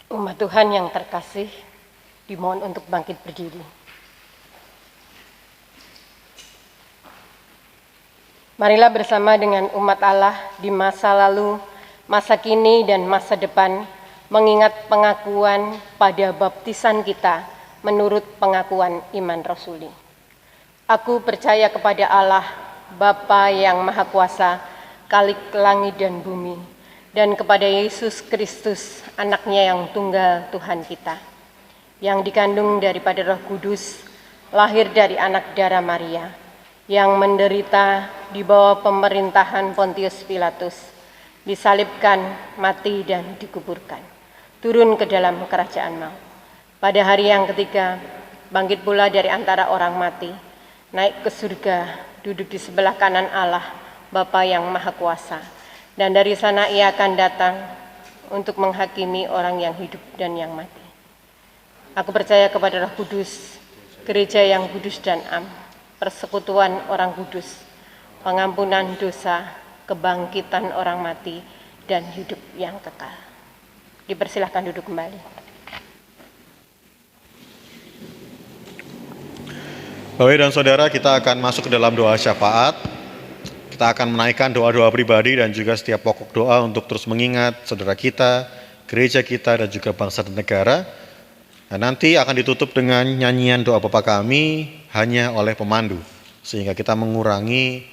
Umat Tuhan yang terkasih, dimohon untuk bangkit berdiri. Marilah bersama dengan umat Allah di masa lalu, masa kini, dan masa depan, mengingat pengakuan pada baptisan kita menurut pengakuan iman rasuli. Aku percaya kepada Allah, Bapa yang Maha Kuasa, Khalik langit dan bumi, dan kepada Yesus Kristus, anaknya yang tunggal Tuhan kita, yang dikandung daripada Roh Kudus, lahir dari anak darah Maria, yang menderita di bawah pemerintahan Pontius Pilatus, disalibkan, mati dan dikuburkan, turun ke dalam kerajaan maut. Pada hari yang ketiga, bangkit pula dari antara orang mati, naik ke surga, duduk di sebelah kanan Allah, Bapa yang Maha Kuasa, dan dari sana ia akan datang untuk menghakimi orang yang hidup dan yang mati. Aku percaya kepada Roh Kudus, gereja yang kudus dan am, persekutuan orang kudus, pengampunan dosa, kebangkitan orang mati, dan hidup yang kekal. Dipersilahkan duduk kembali. Bapak dan saudara, kita akan masuk ke dalam doa syafaat. Kita akan menaikkan doa-doa pribadi dan juga setiap pokok doa untuk terus mengingat saudara kita, gereja kita, dan juga bangsa dan negara. Dan nanti akan ditutup dengan nyanyian doa Bapa Kami hanya oleh pemandu, sehingga kita mengurangi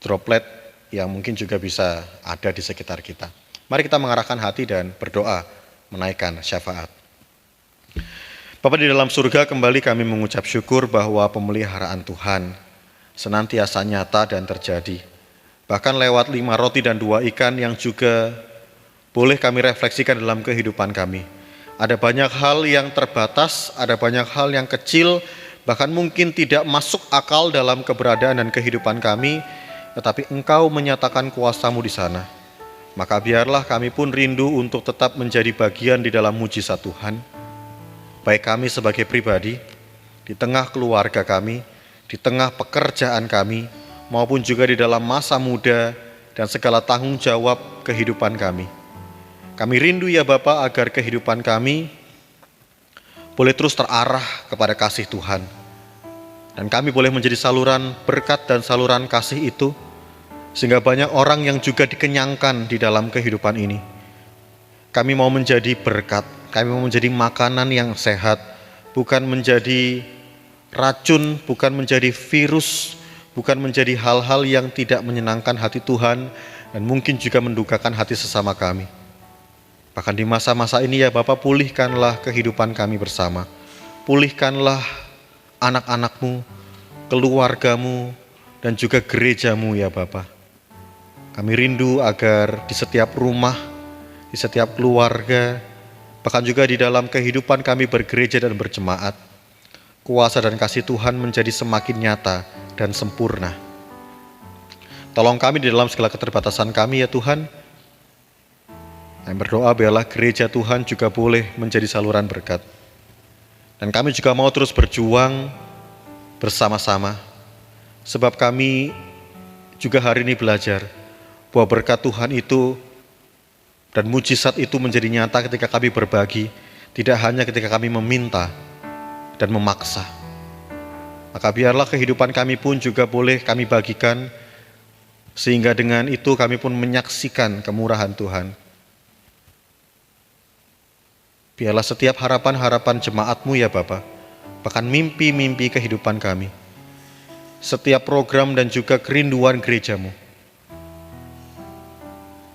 droplet yang mungkin juga bisa ada di sekitar kita. Mari kita mengarahkan hati dan berdoa menaikkan syafaat. Bapa di dalam surga, kembali kami mengucap syukur bahwa pemeliharaan Tuhan senantiasa nyata dan terjadi. Bahkan lewat 5 roti dan 2 ikan yang juga boleh kami refleksikan dalam kehidupan kami. Ada banyak hal yang terbatas, ada banyak hal yang kecil, bahkan mungkin tidak masuk akal dalam keberadaan dan kehidupan kami, tetapi Engkau menyatakan kuasa-Mu di sana. Maka biarlah kami pun rindu untuk tetap menjadi bagian di dalam mujizat Tuhan. Baik kami sebagai pribadi, di tengah keluarga kami, di tengah pekerjaan kami, maupun juga di dalam masa muda dan segala tanggung jawab kehidupan kami. Kami rindu ya Bapa agar kehidupan kami boleh terus terarah kepada kasih Tuhan. Dan kami boleh menjadi saluran berkat dan saluran kasih itu, sehingga banyak orang yang juga dikenyangkan di dalam kehidupan ini. Kami mau menjadi berkat, kami mau menjadi makanan yang sehat, bukan menjadi racun, bukan menjadi virus, bukan menjadi hal-hal yang tidak menyenangkan hati Tuhan, dan mungkin juga mendukakan hati sesama kami. Bahkan di masa-masa ini ya Bapa, pulihkanlah kehidupan kami bersama. Pulihkanlah anak-anak-Mu, keluarga-Mu, dan juga gereja-Mu ya Bapa. Kami rindu agar di setiap rumah, di setiap keluarga, bahkan juga di dalam kehidupan kami bergereja dan berjemaat, kuasa dan kasih Tuhan menjadi semakin nyata dan sempurna. Tolong kami di dalam segala keterbatasan kami ya Tuhan. Kami berdoa biarlah gereja Tuhan juga boleh menjadi saluran berkat. Dan kami juga mau terus berjuang bersama-sama, sebab kami juga hari ini belajar bahwa berkat Tuhan itu dan mujizat itu menjadi nyata ketika kami berbagi, tidak hanya ketika kami meminta dan memaksa. Maka biarlah kehidupan kami pun juga boleh kami bagikan, sehingga dengan itu kami pun menyaksikan kemurahan Tuhan. Biarlah setiap harapan-harapan jemaat-Mu ya Bapa, bahkan mimpi-mimpi kehidupan kami, setiap program dan juga kerinduan gereja-Mu,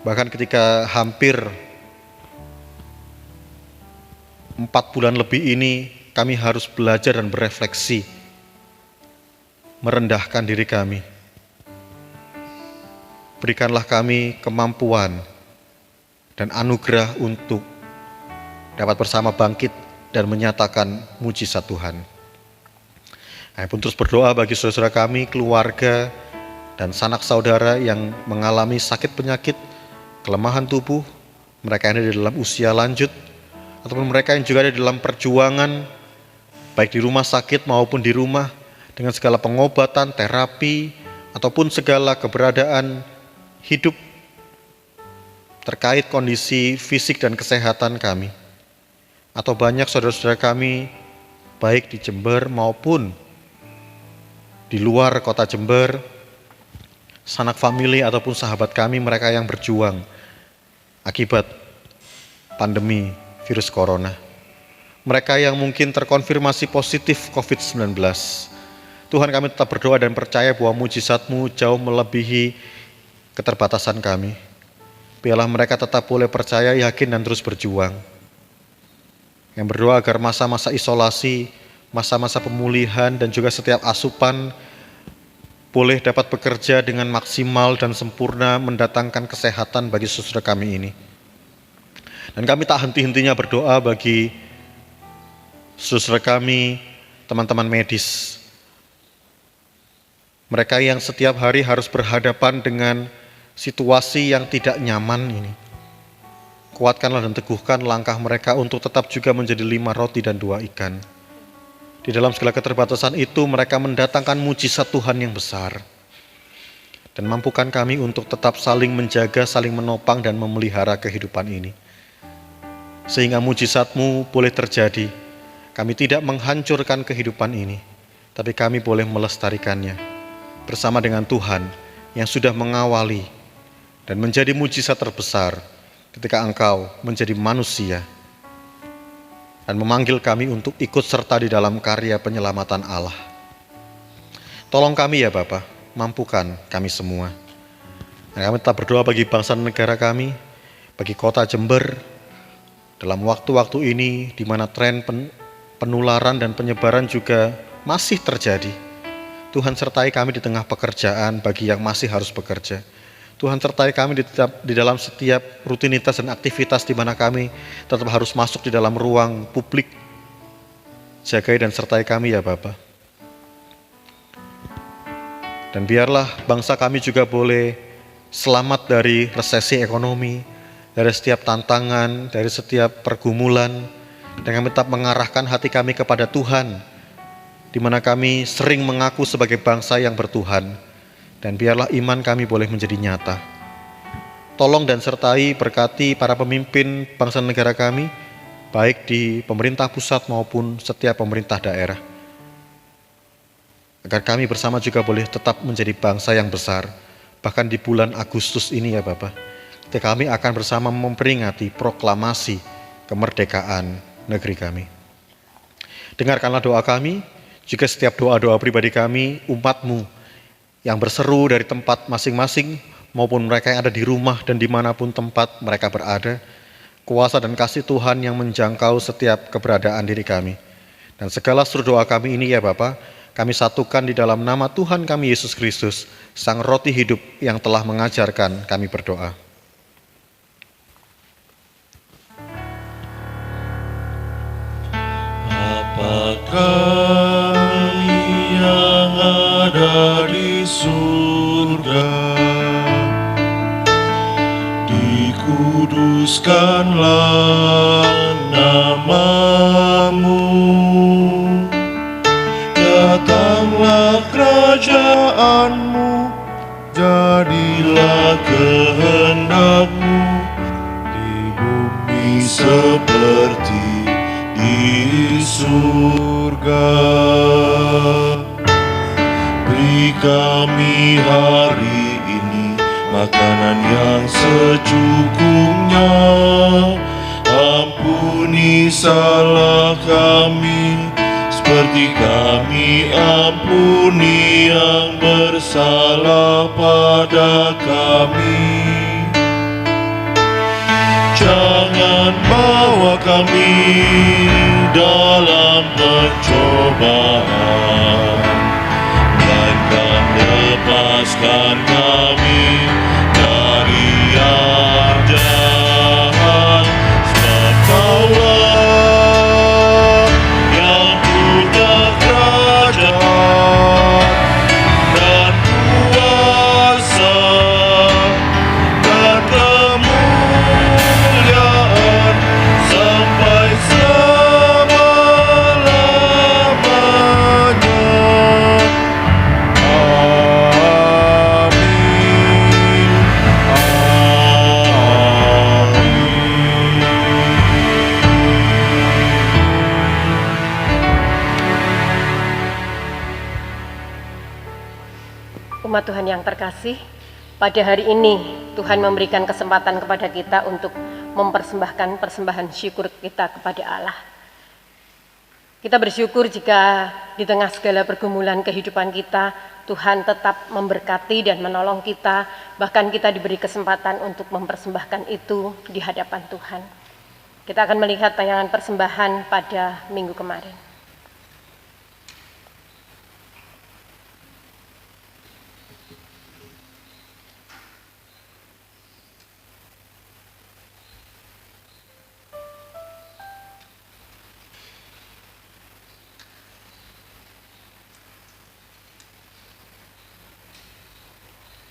bahkan ketika hampir 4 bulan lebih ini kami harus belajar dan berefleksi, merendahkan diri kami. Berikanlah kami kemampuan dan anugerah untuk dapat bersama bangkit dan menyatakan mujizat Tuhan. Kami pun terus berdoa bagi saudara kami, keluarga, dan sanak saudara yang mengalami sakit penyakit, kelemahan tubuh, mereka yang ada di dalam usia lanjut, ataupun mereka yang juga ada di dalam perjuangan, baik di rumah sakit maupun di rumah, dengan segala pengobatan, terapi, ataupun segala keberadaan hidup terkait kondisi fisik dan kesehatan kami. Atau banyak saudara-saudara kami, baik di Jember maupun di luar kota Jember, sanak famili ataupun sahabat kami, mereka yang berjuang akibat pandemi virus corona. mereka yang mungkin terkonfirmasi positif COVID-19. Tuhan, kami tetap berdoa dan percaya bahwa mujizat-Mu jauh melebihi keterbatasan kami. Biarlah mereka tetap boleh percaya, yakin, dan terus berjuang. Yang berdoa agar masa-masa isolasi, masa-masa pemulihan, dan juga setiap asupan boleh dapat bekerja dengan maksimal dan sempurna mendatangkan kesehatan bagi saudara kami ini. Dan kami tak henti-hentinya berdoa bagi saudara kami, teman-teman medis. Mereka yang setiap hari harus berhadapan dengan situasi yang tidak nyaman ini. Kuatkanlah dan teguhkan langkah mereka untuk tetap juga menjadi 5 roti dan 2 ikan. Di dalam segala keterbatasan itu mereka mendatangkan mujizat Tuhan yang besar. Dan mampukan kami untuk tetap saling menjaga, saling menopang dan memelihara kehidupan ini. Sehingga mujizat-Mu boleh terjadi. Kami tidak menghancurkan kehidupan ini, tapi kami boleh melestarikannya bersama dengan Tuhan yang sudah mengawali dan menjadi mujizat terbesar ketika Engkau menjadi manusia dan memanggil kami untuk ikut serta di dalam karya penyelamatan Allah. Tolong kami ya Bapa, mampukan kami semua. Dan kami tetap berdoa bagi bangsa dan negara kami, bagi kota Jember, dalam waktu-waktu ini di mana tren penularan dan penyebaran juga masih terjadi. Tuhan sertai kami di tengah pekerjaan bagi yang masih harus bekerja. Tuhan sertai kami di dalam setiap rutinitas dan aktivitas di mana kami tetap harus masuk di dalam ruang publik. Jagai dan sertai kami ya Bapa. Dan biarlah bangsa kami juga boleh selamat dari resesi ekonomi, dari setiap tantangan, dari setiap pergumulan. Dan kami tetap mengarahkan hati kami kepada Tuhan, di mana kami sering mengaku sebagai bangsa yang bertuhan, dan biarlah iman kami boleh menjadi nyata. Tolong dan sertai berkati para pemimpin bangsa negara kami, baik di pemerintah pusat maupun setiap pemerintah daerah, agar kami bersama juga boleh tetap menjadi bangsa yang besar, bahkan di bulan Agustus ini ya Bapak, ketika kami akan bersama memperingati proklamasi kemerdekaan negeri kami. Dengarkanlah doa kami, juga setiap doa-doa pribadi kami, umat-Mu yang berseru dari tempat masing-masing, maupun mereka yang ada di rumah dan dimanapun tempat mereka berada. Kuasa dan kasih Tuhan yang menjangkau setiap keberadaan diri kami. Dan segala seluruh doa kami ini ya Bapa, kami satukan di dalam nama Tuhan kami Yesus Kristus, Sang Roti Hidup yang telah mengajarkan kami berdoa. Bapa kami yang ada di surga, dikuduskanlah nama-Mu, datanglah kerajaan-Mu, jadilah kehendak-Mu di bumi seperti di surga. Beri kami hari ini makanan yang secukupnya. Ampuni salah kami seperti kami ampuni yang bersalah pada kami. Jangan bawa kami dalam pencobaan, melainkan lepaskan kami dari yang jahat. Sebab Kaulah yang punya kerajaan dan kuasa dan kemuliaan sampai selama-lamanya. Amin. Umat Tuhan yang terkasih, pada hari ini Tuhan memberikan kesempatan kepada kita untuk mempersembahkan persembahan syukur kita kepada Allah. Kita bersyukur jika di tengah segala pergumulan kehidupan kita, Tuhan tetap memberkati dan menolong kita, bahkan kita diberi kesempatan untuk mempersembahkan itu di hadapan Tuhan. Kita akan melihat tayangan persembahan pada minggu kemarin.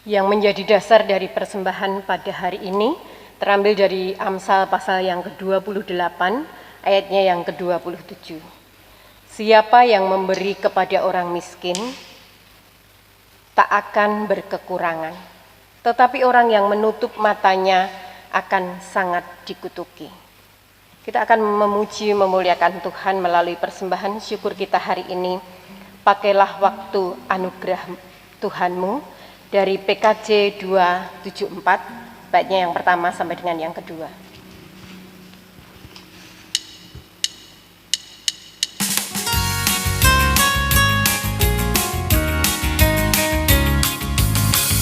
Yang menjadi dasar dari persembahan pada hari ini terambil dari Amsal pasal yang ke-28 ayatnya yang ke-27. Siapa yang memberi kepada orang miskin tak akan berkekurangan, tetapi orang yang menutup matanya akan sangat dikutuki. Kita akan memuji memuliakan Tuhan melalui persembahan syukur kita hari ini. Pakailah waktu anugerah Tuhanmu dari PKJ 274, baitnya yang pertama sampai dengan yang kedua.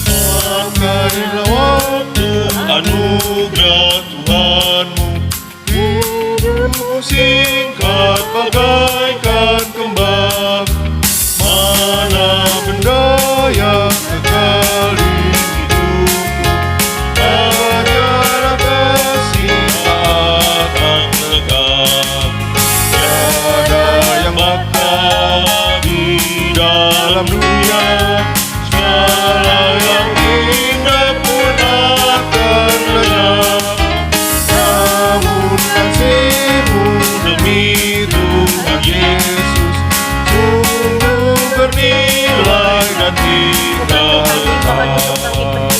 Pakailah waktu anugerah Tuhanmu. Hidupmu singkat bagaikan kembang. Mana benda yang kekal di hidupmu? Hanyalah kasih tak akan legam. Tiada yang bakal di dalam dunia. Segala yang indah pun akan lenyap. Namun kasih-Mu demi Tuhan Yesus sungguh bernilai dan tinggal tetap.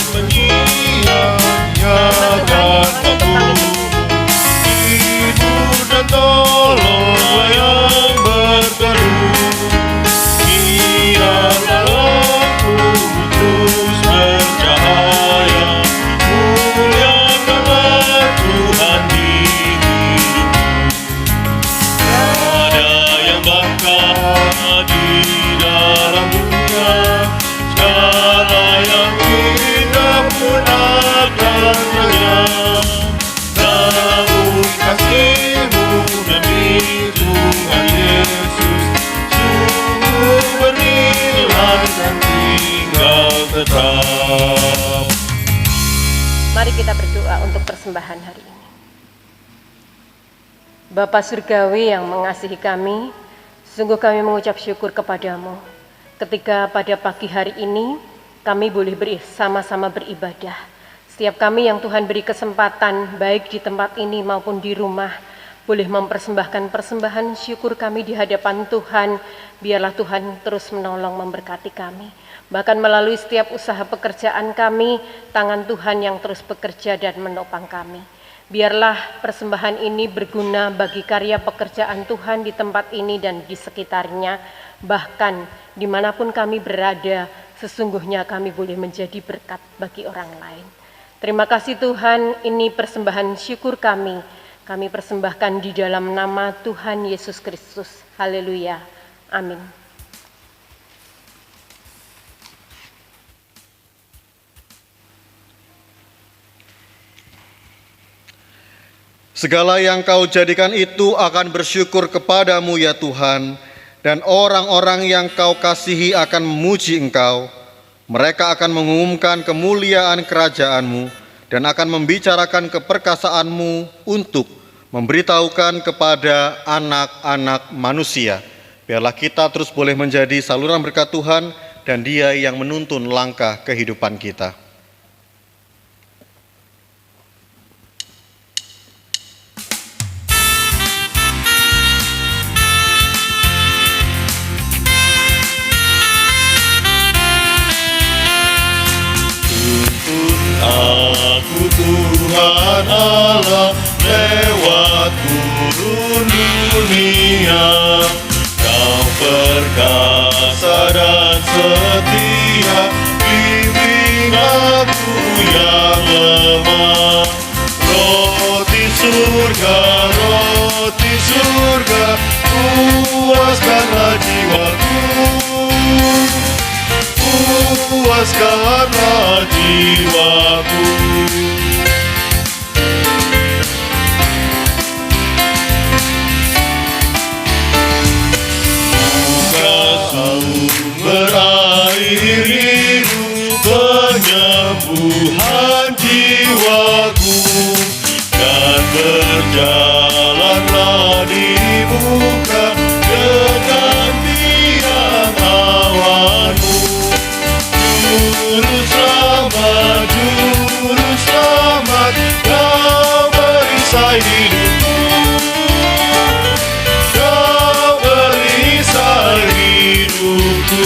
Menyia-nyiakan waktu, tidur dan tolonglah yang berteduh. Biarlah lampu terus bercahaya, muliakanlah Tuhan di hidupmu. Tiada yang bakal di dalam dunia. Segala yang indah pun akan lenyap. Namun kasih-Mu demi Tuhan Yesus sungguh bernilai dan tinggal tetap. Mari kita berdoa untuk persembahan hari ini. Bapa Surgawi yang mengasihi kami, sungguh kami mengucap syukur kepadamu ketika pada pagi hari ini kami boleh bersama-sama beribadah. Setiap kami yang Tuhan beri kesempatan baik di tempat ini maupun di rumah boleh mempersembahkan persembahan syukur kami di hadapan Tuhan. Biarlah Tuhan terus menolong memberkati kami. Bahkan melalui setiap usaha pekerjaan kami, tangan Tuhan yang terus bekerja dan menopang kami. Biarlah persembahan ini berguna bagi karya pekerjaan Tuhan di tempat ini dan di sekitarnya. Bahkan dimanapun kami berada, sesungguhnya kami boleh menjadi berkat bagi orang lain. Terima kasih Tuhan, ini persembahan syukur kami. Kami persembahkan di dalam nama Tuhan Yesus Kristus. Haleluya. Amin. Segala yang Kau jadikan itu akan bersyukur kepadamu ya Tuhan, dan orang-orang yang Kau kasihi akan memuji Engkau. Mereka akan mengumumkan kemuliaan kerajaan-Mu dan akan membicarakan keperkasaanmu untuk memberitahukan kepada anak-anak manusia. Biarlah kita terus boleh menjadi saluran berkat Tuhan dan Dia yang menuntun langkah kehidupan kita. Aku Tuhan Allah lewat turun dunia. Kau perkasa dan setia, bimbing aku yang Puaskanlah jiwaku, puaskanlah jiwaku. Berakhiri penyembuhan jiwaku, dan berjalanlah di muka dengan tiang awanmu. Juru selamat, kau perisai hidupku, kau perisai hidupku.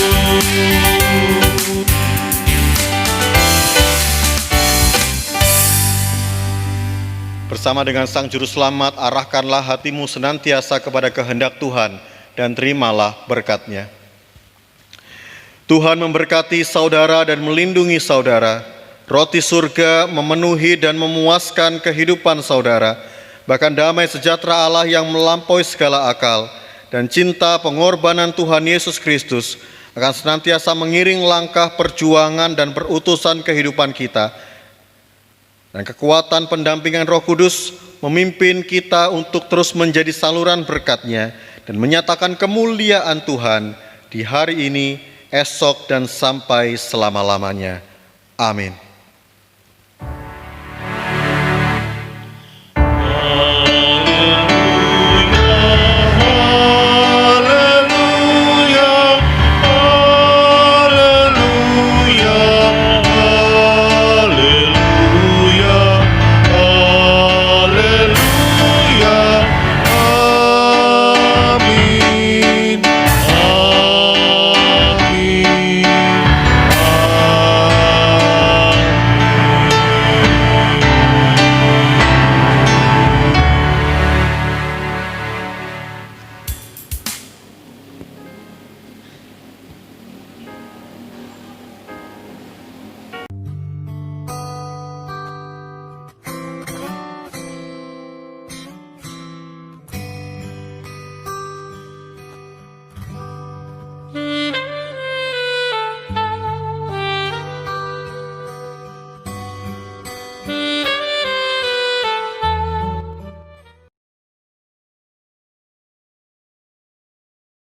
Bersama dengan Sang Juru Selamat, arahkanlah hatimu senantiasa kepada kehendak Tuhan dan terimalah berkat-Nya. Tuhan memberkati saudara dan melindungi saudara. Roti surga memenuhi dan memuaskan kehidupan saudara. Bahkan damai sejahtera Allah yang melampaui segala akal dan cinta pengorbanan Tuhan Yesus Kristus akan senantiasa mengiring langkah perjuangan dan perutusan kehidupan kita. Dan kekuatan pendampingan Roh Kudus memimpin kita untuk terus menjadi saluran berkat-Nya dan menyatakan kemuliaan Tuhan di hari ini, esok, dan sampai selama-lamanya. Amin.